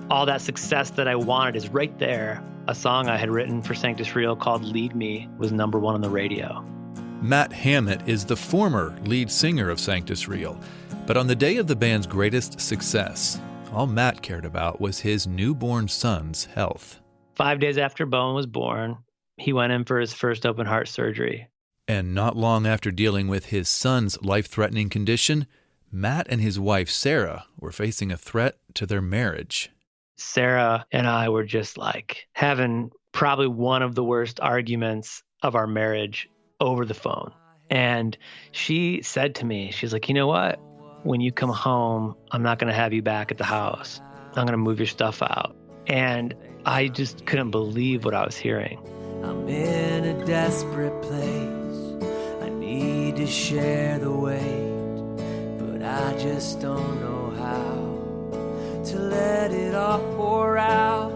all that success that I wanted is right there. A song I had written for Sanctus Real called Lead Me was #1 on the radio. Matt Hammett is the former lead singer of Sanctus Real, but on the day of the band's greatest success, all Matt cared about was his newborn son's health. 5 days after Bowen was born, he went in for his first open heart surgery. And not long after dealing with his son's life-threatening condition, Matt and his wife, Sarah, were facing a threat to their marriage. Sarah and I were just like having probably one of the worst arguments of our marriage over the phone. And she said to me, she's like, you know what? When you come home, I'm not going to have you back at the house. I'm going to move your stuff out. And I just couldn't believe what I was hearing. I'm in a desperate place. I need to share the weight, but I just don't know how to let it all pour out.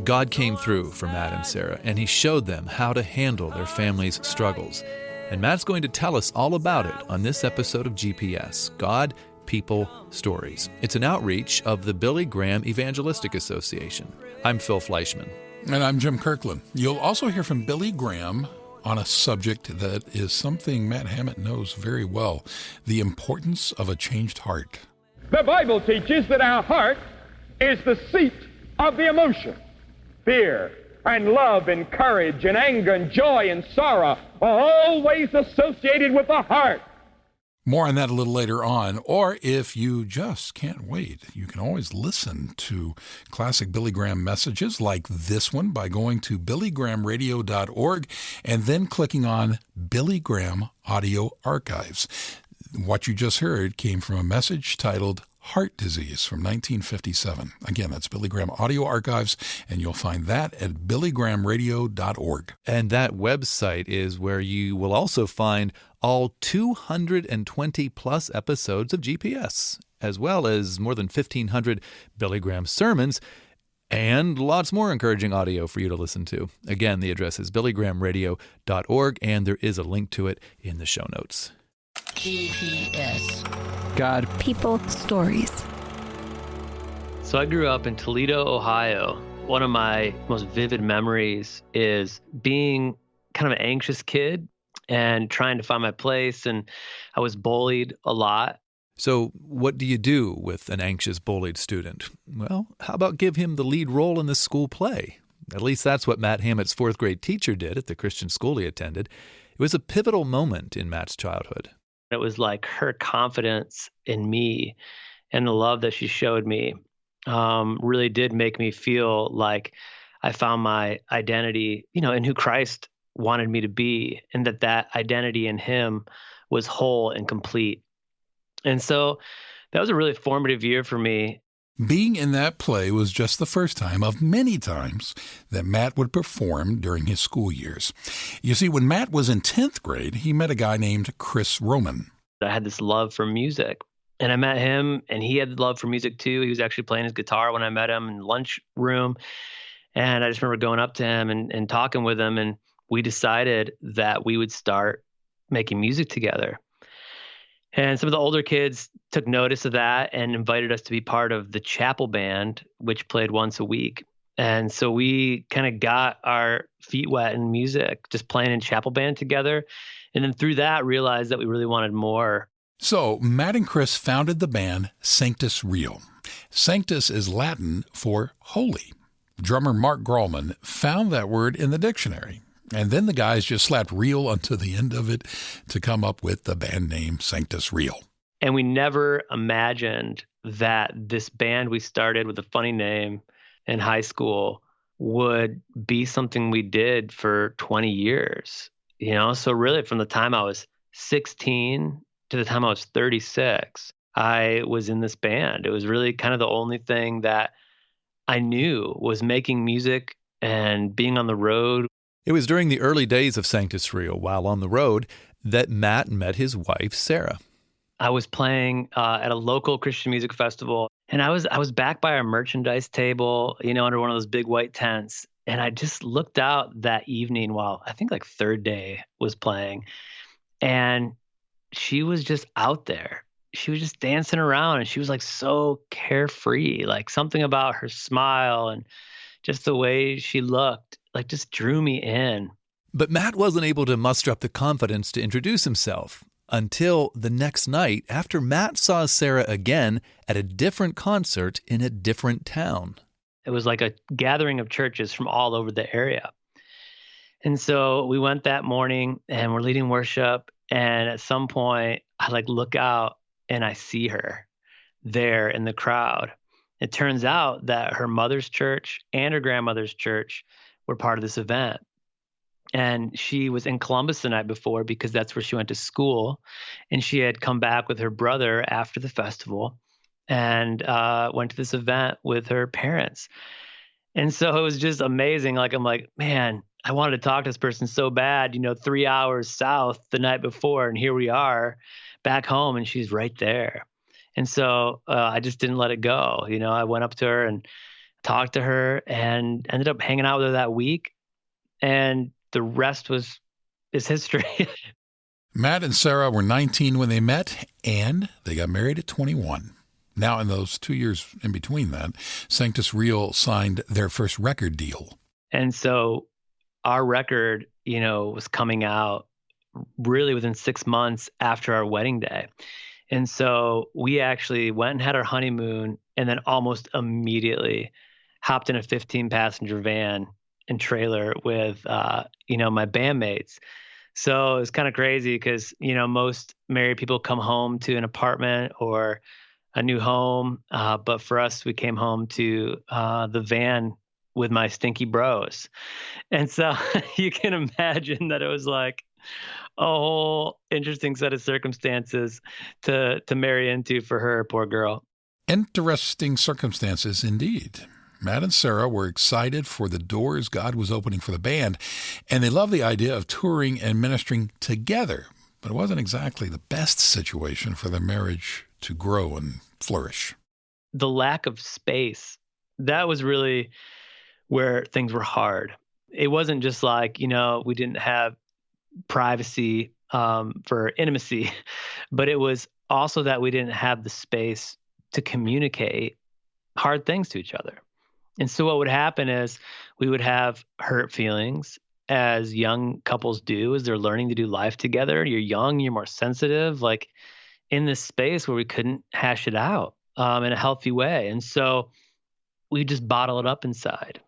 God came through for Matt and Sarah, and he showed them how to handle their family's struggles. And Matt's going to tell us all about it on this episode of GPS, God, People, Stories. It's an outreach of the Billy Graham Evangelistic Association. I'm Phil Fleischman. And I'm Jim Kirkland. You'll also hear from Billy Graham on a subject that is something Matt Hammett knows very well, the importance of a changed heart. The Bible teaches that our heart is the seat of the emotion. Fear and love and courage and anger and joy and sorrow are always associated with the heart. More on that a little later on, or if you just can't wait, you can always listen to classic Billy Graham messages like this one by going to billygrahamradio.org and then clicking on Billy Graham Audio Archives. What you just heard came from a message titled Heart Disease from 1957. Again, that's Billy Graham Audio Archives, and you'll find that at billygrahamradio.org. And that website is where you will also find all 220 plus episodes of GPS, as well as more than 1,500 Billy Graham sermons, and lots more encouraging audio for you to listen to. Again, the address is billygrahamradio.org, and there is a link to it in the show notes. GPS. God. People. Stories. So I grew up in Toledo, Ohio. One of my most vivid memories is being kind of an anxious kid and trying to find my place, and I was bullied a lot. So what do you do with an anxious, bullied student? Well, how about give him the lead role in the school play? At least that's what Matt Hammett's fourth grade teacher did at the Christian school he attended. It was a pivotal moment in Matt's childhood. It was like her confidence in me and the love that she showed me really did make me feel like I found my identity, in who Christ wanted me to be, and that identity in him was whole and complete. And so that was a really formative year for me. Being in that play was just the first time of many times that Matt would perform during his school years. You see, when Matt was in 10th grade, he met a guy named Chris Roman. I had this love for music, and I met him, and he had love for music too. He was actually playing his guitar when I met him in the lunchroom, and I just remember going up to him and talking with him, and we decided that we would start making music together. And some of the older kids took notice of that and invited us to be part of the chapel band, which played once a week. And so we kind of got our feet wet in music, just playing in chapel band together. And then through that, realized that we really wanted more. So Matt and Chris founded the band Sanctus Real. Sanctus is Latin for holy. Drummer Mark Grallman found that word in the dictionary. And then the guys just slapped real onto the end of it to come up with the band name Sanctus Real. And we never imagined that this band we started with a funny name in high school would be something we did for 20 years. So really from the time I was 16 to the time I was 36, I was in this band. It was really kind of the only thing that I knew was making music and being on the road. It was during the early days of Sanctus Real, while on the road, that Matt met his wife, Sarah. I was playing at a local Christian music festival, and I was back by our merchandise table, under one of those big white tents. And I just looked out that evening while I think like Third Day was playing, and she was just out there. she was just dancing around and she was like so carefree. Like something about her smile and just the way she looked, like just drew me in. But Matt wasn't able to muster up the confidence to introduce himself until the next night after Matt saw Sarah again at a different concert in a different town. It was like a gathering of churches from all over the area. And so we went that morning and we're leading worship. And at some point, I like look out and I see her there in the crowd. It turns out that her mother's church and her grandmother's church were part of this event. And she was in Columbus the night before because that's where she went to school. And she had come back with her brother after the festival and went to this event with her parents. And so it was just amazing. Like, I'm like, man, I wanted to talk to this person so bad, 3 hours south the night before. And here we are back home and she's right there. And so I just didn't let it go. I went up to her and talked to her and ended up hanging out with her that week. And the rest is history. Matt and Sarah were 19 when they met, and they got married at 21. Now, in those 2 years in between that, Sanctus Real signed their first record deal. And so our record, was coming out really within 6 months after our wedding day. And so we actually went and had our honeymoon and then almost immediately hopped in a 15-passenger van and trailer with, my bandmates. So it was kind of crazy because, most married people come home to an apartment or a new home. But for us, we came home to the van with my stinky bros. And so you can imagine that it was like a whole interesting set of circumstances to marry into for her, poor girl. Interesting circumstances indeed. Matt and Sarah were excited for the doors God was opening for the band, and they loved the idea of touring and ministering together. But it wasn't exactly the best situation for their marriage to grow and flourish. The lack of space, that was really where things were hard. It wasn't just like, we didn't have privacy for intimacy, but it was also that we didn't have the space to communicate hard things to each other. And so what would happen is we would have hurt feelings, as young couples do as they're learning to do life together. You're young, you're more sensitive, like in this space where we couldn't hash it out in a healthy way. And so we just bottle it up inside.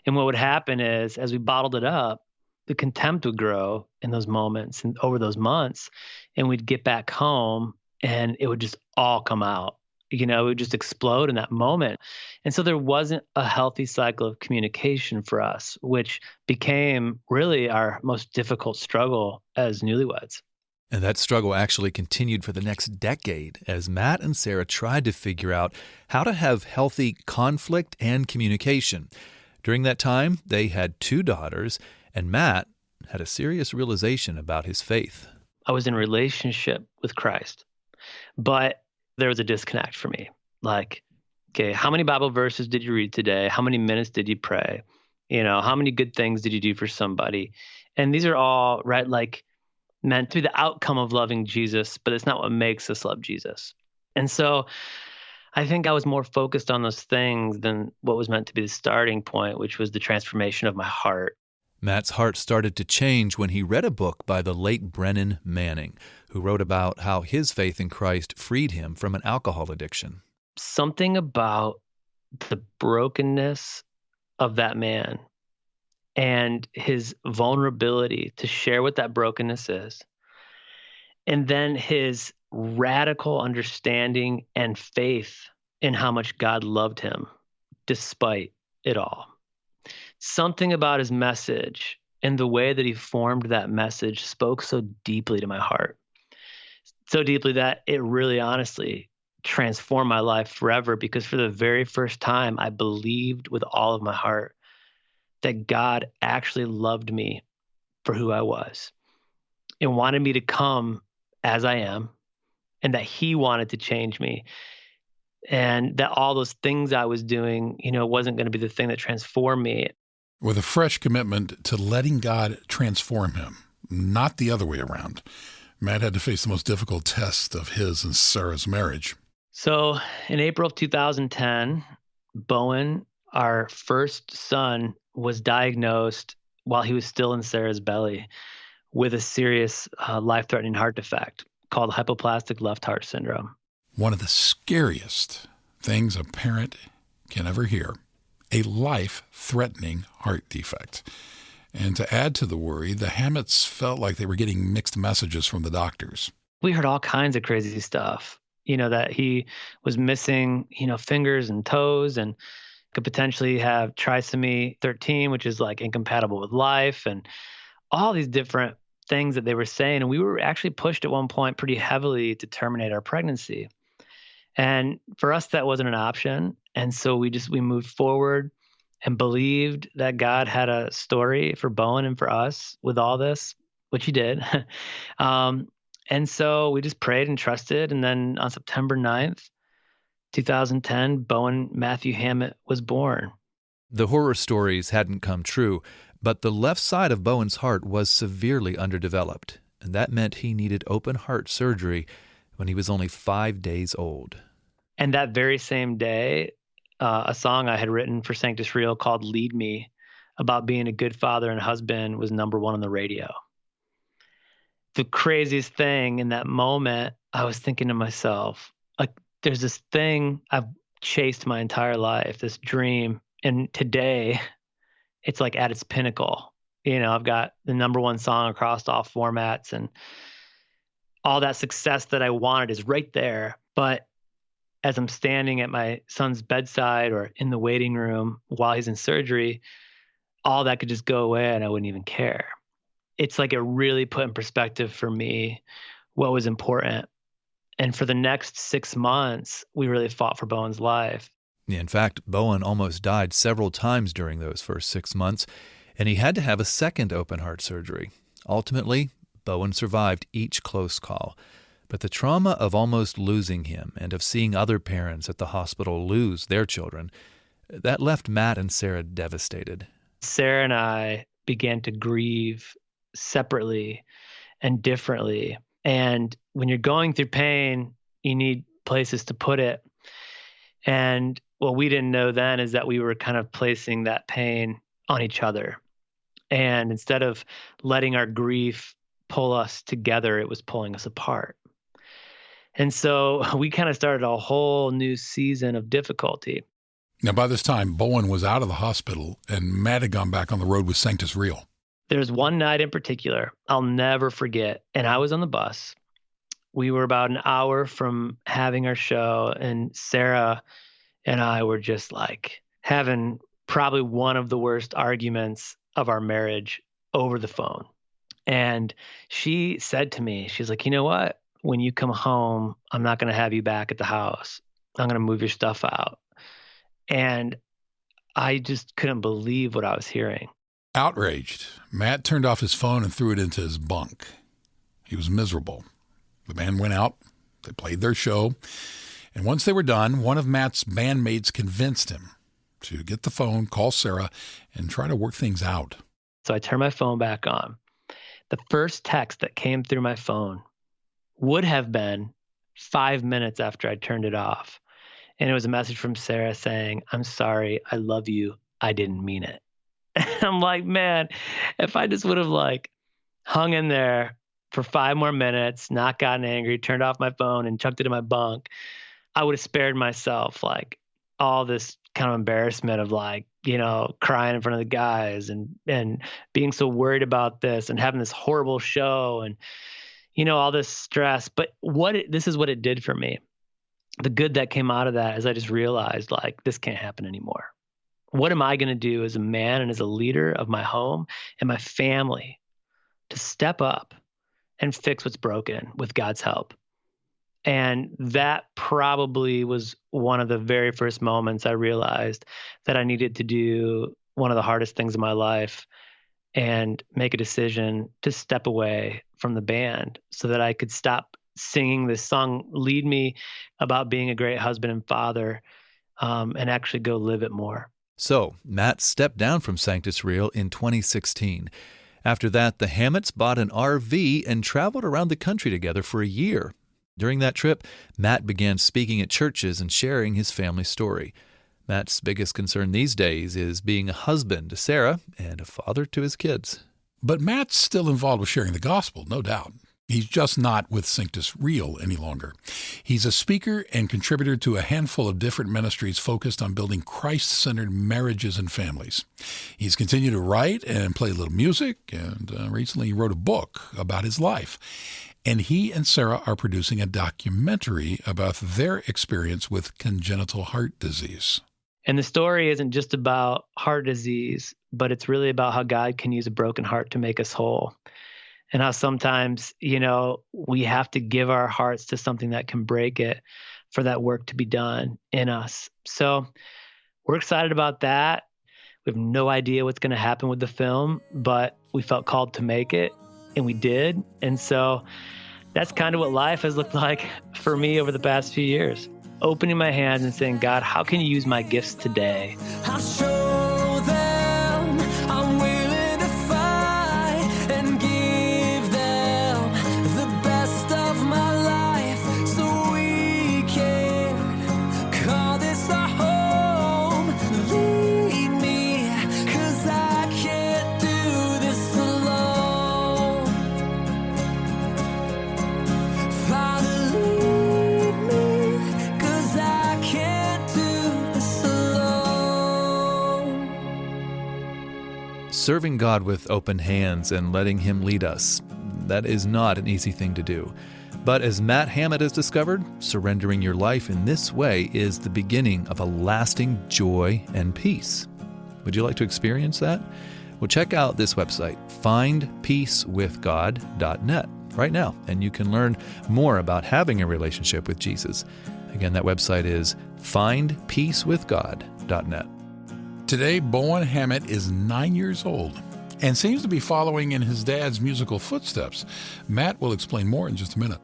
And what would happen is as we bottled it up, the contempt would grow in those moments and over those months, and we'd get back home and it would just all come out. It would just explode in that moment. And so there wasn't a healthy cycle of communication for us, which became really our most difficult struggle as newlyweds. And that struggle actually continued for the next decade as Matt and Sarah tried to figure out how to have healthy conflict and communication. During that time, they had 2 daughters, and Matt had a serious realization about his faith. I was in a relationship with Christ, but there was a disconnect for me. Like, okay, how many Bible verses did you read today? How many minutes did you pray? How many good things did you do for somebody? And these are all, right, like meant to be the outcome of loving Jesus, but it's not what makes us love Jesus. And so I think I was more focused on those things than what was meant to be the starting point, which was the transformation of my heart. Matt's heart started to change when he read a book by the late Brennan Manning, who wrote about how his faith in Christ freed him from an alcohol addiction. Something about the brokenness of that man and his vulnerability to share what that brokenness is, and then his radical understanding and faith in how much God loved him despite it all. Something about his message and the way that he formed that message spoke so deeply to my heart, so deeply that it really honestly transformed my life forever, because for the very first time, I believed with all of my heart that God actually loved me for who I was and wanted me to come as I am, and that he wanted to change me. And that all those things I was doing, wasn't going to be the thing that transformed me. With a fresh commitment to letting God transform him, not the other way around, Matt had to face the most difficult test of his and Sarah's marriage. So in April of 2010, Bowen, our first son, was diagnosed while he was still in Sarah's belly with a serious life-threatening heart defect called hypoplastic left heart syndrome. One of the scariest things a parent can ever hear, a life-threatening heart defect. And to add to the worry, the Hammets felt like they were getting mixed messages from the doctors. We heard all kinds of crazy stuff, that he was missing, fingers and toes and could potentially have trisomy 13, which is like incompatible with life, and all these different things that they were saying. And we were actually pushed at one point pretty heavily to terminate our pregnancy. And for us, that wasn't an option. And so we moved forward and believed that God had a story for Bowen and for us with all this, which he did. And so we just prayed and trusted. And then on September 9th, 2010, Bowen Matthew Hammett was born. The horror stories hadn't come true, but the left side of Bowen's heart was severely underdeveloped, and that meant he needed open heart surgery when he was only 5 days old. And that very same day, a song I had written for Sanctus Real called Lead Me, about being a good father and husband, was number one on the radio. The craziest thing in that moment, I was thinking to myself, like, there's this thing I've chased my entire life, this dream, and today it's like at its pinnacle. I've got the number one song across all formats, and all that success that I wanted is right there. But as I'm standing at my son's bedside or in the waiting room while he's in surgery, all that could just go away and I wouldn't even care. It's like it really put in perspective for me what was important. And for the next 6 months, we really fought for Bowen's life. In fact, Bowen almost died several times during those first 6 months, and he had to have a second open heart surgery. Ultimately, Bowen survived each close call. But the trauma of almost losing him and of seeing other parents at the hospital lose their children, that left Matt and Sarah devastated. Sarah and I began to grieve separately and differently. And when you're going through pain, you need places to put it. And what we didn't know then is that we were kind of placing that pain on each other. And instead of letting our grief pull us together, it was pulling us apart. And so we kind of started a whole new season of difficulty. Now, by this time, Bowen was out of the hospital, and Matt had gone back on the road with Sanctus Real. There's one night in particular I'll never forget, and I was on the bus. We were about an hour from having our show, and Sarah and I were just like having probably one of the worst arguments of our marriage over the phone. And she said to me, she's like, you know what? When you come home, I'm not going to have you back at the house. I'm going to move your stuff out. And I just couldn't believe what I was hearing. Outraged, Matt turned off his phone and threw it into his bunk. He was miserable. The band went out. They played their show. And once they were done, one of Matt's bandmates convinced him to get the phone, call Sarah, and try to work things out. So I turned my phone back on. The first text that came through my phone would have been 5 minutes after I turned it off. And it was a message from Sarah saying, I'm sorry, I love you, I didn't mean it. And I'm like, man, if I just would have hung in there for 5 more minutes, not gotten angry, turned off my phone and chucked it in my bunk, I would have spared myself all this kind of embarrassment of crying in front of the guys and being so worried about this and having this horrible show and all this stress. But this is what it did for me. The good that came out of that is I just realized this can't happen anymore. What am I going to do as a man and as a leader of my home and my family to step up and fix what's broken with God's help? And that probably was one of the very first moments I realized that I needed to do one of the hardest things in my life and make a decision to step away from the band so that I could stop singing this song, Lead Me, about being a great husband and father, and actually go live it more. So Matt stepped down from Sanctus Real in 2016. After that, the Hammetts bought an RV and traveled around the country together for a year. During that trip, Matt began speaking at churches and sharing his family story. Matt's biggest concern these days is being a husband to Sarah and a father to his kids. But Matt's still involved with sharing the gospel, no doubt. He's just not with Sanctus Real any longer. He's a speaker and contributor to a handful of different ministries focused on building Christ-centered marriages and families. He's continued to write and play a little music, and recently he wrote a book about his life. And he and Sarah are producing a documentary about their experience with congenital heart disease. And the story isn't just about heart disease, but it's really about how God can use a broken heart to make us whole. And how sometimes, we have to give our hearts to something that can break it for that work to be done in us. So we're excited about that. We have no idea what's going to happen with the film, but we felt called to make it, and we did. And so that's kind of what life has looked like for me over the past few years. Opening my hands and saying, God, how can you use my gifts today? I'll show them I'm willing to fight and give them the best of my life so we can call this our home. Lead me, 'cause I can't do this alone. Father, lead me, 'cause I can't do this alone. Serving God with open hands and letting Him lead us, that is not an easy thing to do. But as Matt Hammett has discovered, surrendering your life in this way is the beginning of a lasting joy and peace. Would you like to experience that? Well, check out this website, findpeacewithgod.net, right now, and you can learn more about having a relationship with Jesus. Again, that website is findpeacewithgod.net. Today, Bowen Hammett is 9 years old and seems to be following in his dad's musical footsteps. Matt will explain more in just a minute.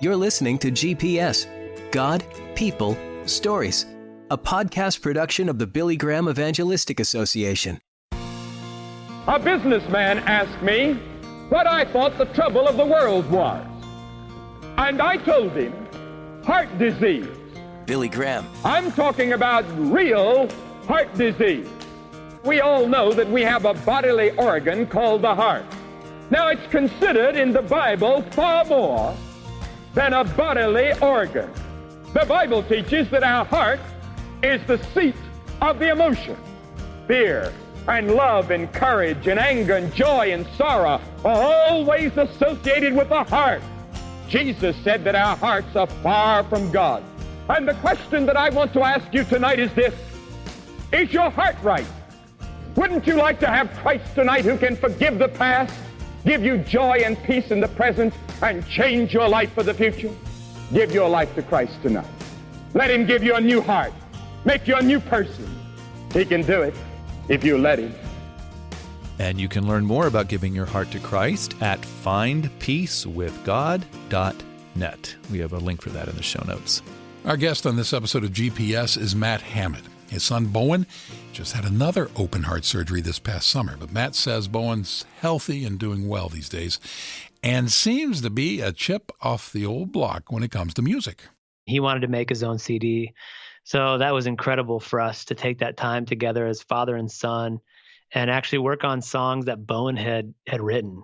You're listening to GPS, God, People, Stories, a podcast production of the Billy Graham Evangelistic Association. A businessman asked me what I thought the trouble of the world was. And I told him, heart disease. Billy Graham. I'm talking about real heart disease. We all know that we have a bodily organ called the heart. Now, it's considered in the Bible far more than a bodily organ. The Bible teaches that our heart is the seat of the emotion. Fear and love and courage and anger and joy and sorrow are always associated with the heart. Jesus said that our hearts are far from God. And the question that I want to ask you tonight is this: is your heart right? Wouldn't you like to have Christ tonight who can forgive the past, give you joy and peace in the present, and change your life for the future? Give your life to Christ tonight. Let Him give you a new heart, make you a new person. He can do it if you let Him. And you can learn more about giving your heart to Christ at findpeacewithgod.net. We have a link for that in the show notes. Our guest on this episode of GPS is Matt Hammett. His son Bowen just had another open heart surgery this past summer, but Matt says Bowen's healthy and doing well these days and seems to be a chip off the old block when it comes to music. He wanted to make his own CD. So that was incredible for us to take that time together as father and son and actually work on songs that Bowen had written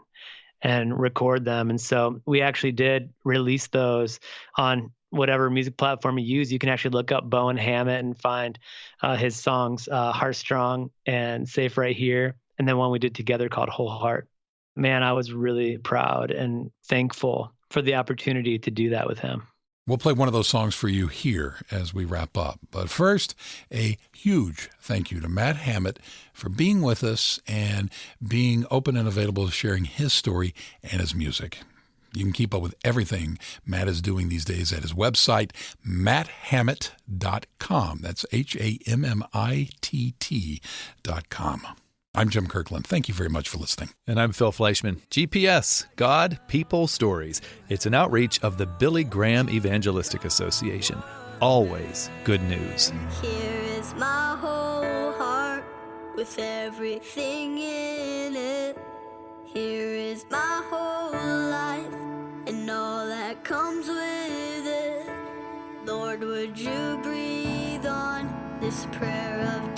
and record them. And so we actually did release those on whatever music platform you use. You can actually look up Bowen Hammett and find his songs, Heartstrong and Safe Right Here, and then one we did together called Whole Heart. Man, I was really proud and thankful for the opportunity to do that with him. We'll play one of those songs for you here as we wrap up. But first, a huge thank you to Matt Hammett for being with us and being open and available to sharing his story and his music. You can keep up with everything Matt is doing these days at his website, matthammett.com. That's HAMMITT.com. I'm Jim Kirkland. Thank you very much for listening. And I'm Phil Fleischman. GPS, God, People, Stories. It's an outreach of the Billy Graham Evangelistic Association. Always good news. Here is my whole heart. with everything in it. Here is my whole life and all that comes with it. Lord, would you breathe on this prayer of